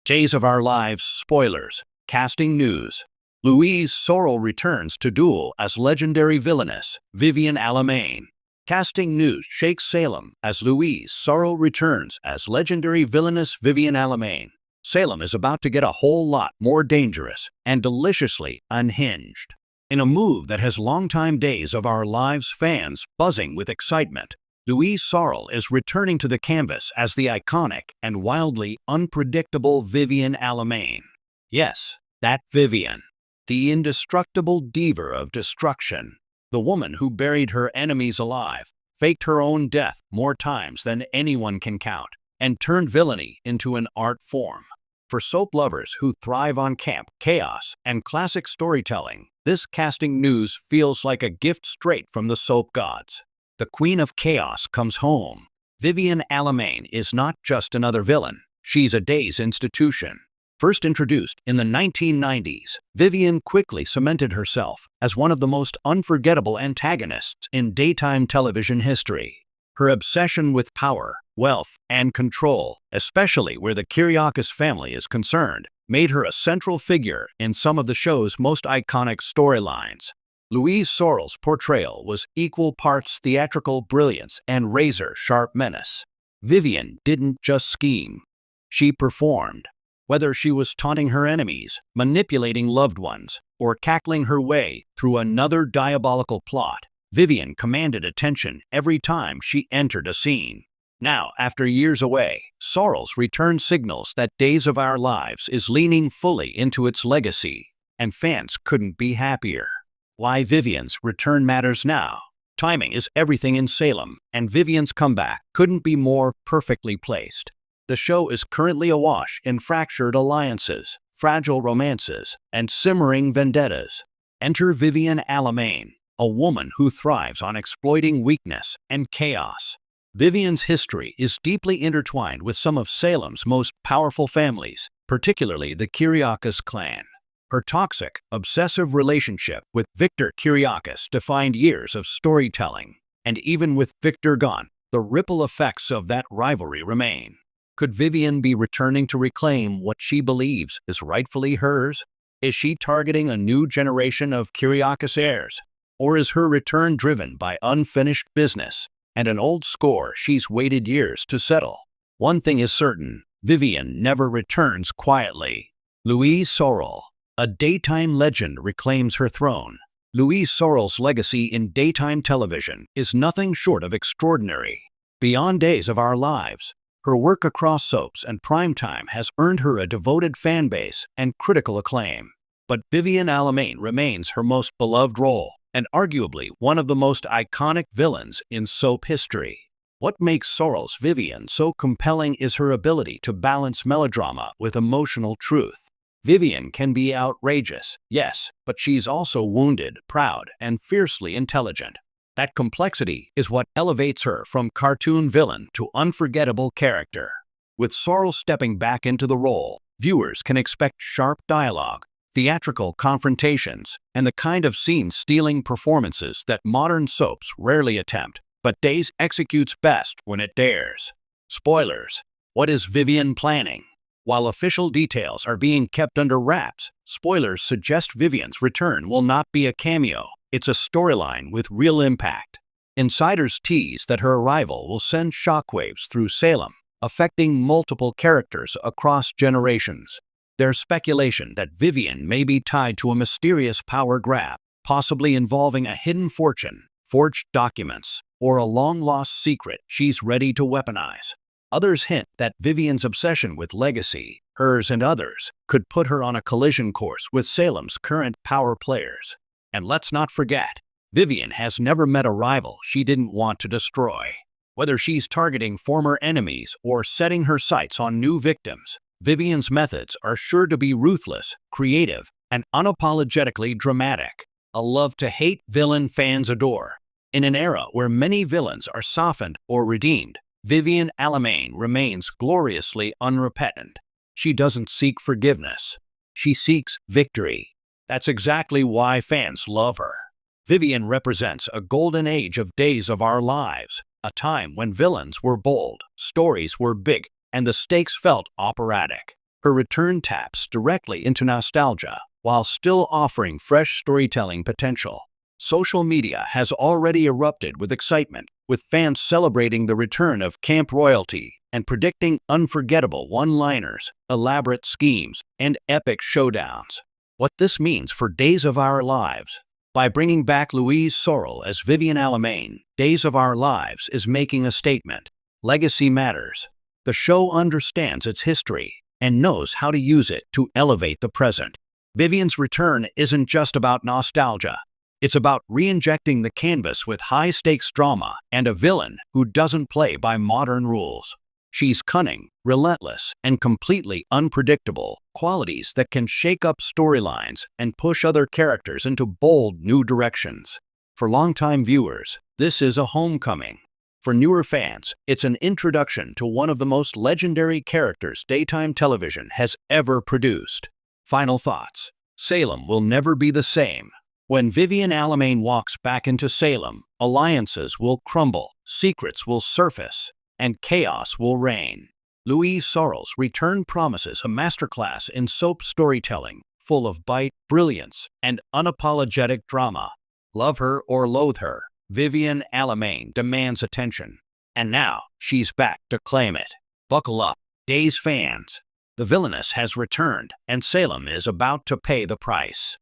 Days of Our Lives spoilers, casting news. Louise Sorel returns to Dool as legendary villainess, Vivienne Alamain. Casting news shakes Salem as Louise Sorel returns as legendary villainess Vivienne Alamain. Salem is about to get a whole lot more dangerous and deliciously unhinged. In a move that has longtime Days of Our Lives fans buzzing with excitement, Louise Sorel is returning to the canvas as the iconic and wildly unpredictable Vivienne Alamain. Yes, that Vivienne, the indestructible diva of destruction, the woman who buried her enemies alive, faked her own death more times than anyone can count, and turned villainy into an art form. For soap lovers who thrive on camp, chaos, and classic storytelling, this casting news feels like a gift straight from the soap gods. The Queen of Chaos comes home. Vivienne Alamain is not just another villain, she's a day's institution. First introduced in the 1990s, Vivienne quickly cemented herself as one of the most unforgettable antagonists in daytime television history. Her obsession with power, wealth, and control, especially where the Kyriakis family is concerned, made her a central figure in some of the show's most iconic storylines. Louise Sorel's portrayal was equal parts theatrical brilliance and razor-sharp menace. Vivienne didn't just scheme, she performed. Whether she was taunting her enemies, manipulating loved ones, or cackling her way through another diabolical plot, Vivienne commanded attention every time she entered a scene. Now, after years away, Sorel's return signals that Days of Our Lives is leaning fully into its legacy, and fans couldn't be happier. Why Vivienne's return matters now. Timing is everything in Salem, and Vivienne's comeback couldn't be more perfectly placed. The show is currently awash in fractured alliances, fragile romances, and simmering vendettas. Enter Vivienne Alamain, a woman who thrives on exploiting weakness and chaos. Vivienne's history is deeply intertwined with some of Salem's most powerful families, particularly the Kyriakis clan. Her toxic, obsessive relationship with Victor Kyriakis defined years of storytelling, and even with Victor gone, the ripple effects of that rivalry remain. Could Vivienne be returning to reclaim what she believes is rightfully hers? Is she targeting a new generation of Kyriakis heirs? Or is her return driven by unfinished business and an old score she's waited years to settle? One thing is certain, Vivienne never returns quietly. Louise Sorel, a daytime legend, reclaims her throne. Louise Sorel's legacy in daytime television is nothing short of extraordinary. Beyond Days of Our Lives, her work across soaps and primetime has earned her a devoted fan base and critical acclaim. But Vivienne Alamain remains her most beloved role, and arguably one of the most iconic villains in soap history. What makes Sorel's Vivienne so compelling is her ability to balance melodrama with emotional truth. Vivienne can be outrageous, yes, but she's also wounded, proud, and fiercely intelligent. That complexity is what elevates her from cartoon villain to unforgettable character. With Sorel stepping back into the role, viewers can expect sharp dialogue, theatrical confrontations, and the kind of scene-stealing performances that modern soaps rarely attempt, but Days executes best when it dares. Spoilers. What is Vivienne planning? While official details are being kept under wraps, spoilers suggest Vivienne's return will not be a cameo. It's a storyline with real impact. Insiders tease that her arrival will send shockwaves through Salem, affecting multiple characters across generations. There's speculation that Vivienne may be tied to a mysterious power grab, possibly involving a hidden fortune, forged documents, or a long-lost secret she's ready to weaponize. Others hint that Vivienne's obsession with legacy, hers and others, could put her on a collision course with Salem's current power players. And let's not forget, Vivienne has never met a rival she didn't want to destroy. Whether she's targeting former enemies or setting her sights on new victims, Vivienne's methods are sure to be ruthless, creative, and unapologetically dramatic. A love-to-hate villain fans adore. In an era where many villains are softened or redeemed, Vivienne Alamain remains gloriously unrepentant. She doesn't seek forgiveness. She seeks victory. That's exactly why fans love her. Vivienne represents a golden age of Days of Our Lives, a time when villains were bold, stories were big, and the stakes felt operatic. Her return taps directly into nostalgia while still offering fresh storytelling potential. Social media has already erupted with excitement, with fans celebrating the return of camp royalty and predicting unforgettable one-liners, elaborate schemes, and epic showdowns. What this means for Days of Our Lives. By bringing back Louise Sorel as Vivian Alamain, Days of Our Lives is making a statement. Legacy matters. The show understands its history and knows how to use it to elevate the present. Vivian's return isn't just about nostalgia. It's about re-injecting the canvas with high-stakes drama and a villain who doesn't play by modern rules. She's cunning, relentless, and completely unpredictable, qualities that can shake up storylines and push other characters into bold new directions. For longtime viewers, this is a homecoming. For newer fans, it's an introduction to one of the most legendary characters daytime television has ever produced. Final thoughts. Salem will never be the same. When Vivian Alamain walks back into Salem, alliances will crumble, secrets will surface, and chaos will reign. Louise Sorel's return promises a masterclass in soap storytelling, full of bite, brilliance, and unapologetic drama. Love her or loathe her, Vivian Alamain demands attention. And now, she's back to claim it. Buckle up, Days fans. The Villainess has returned, and Salem is about to pay the price.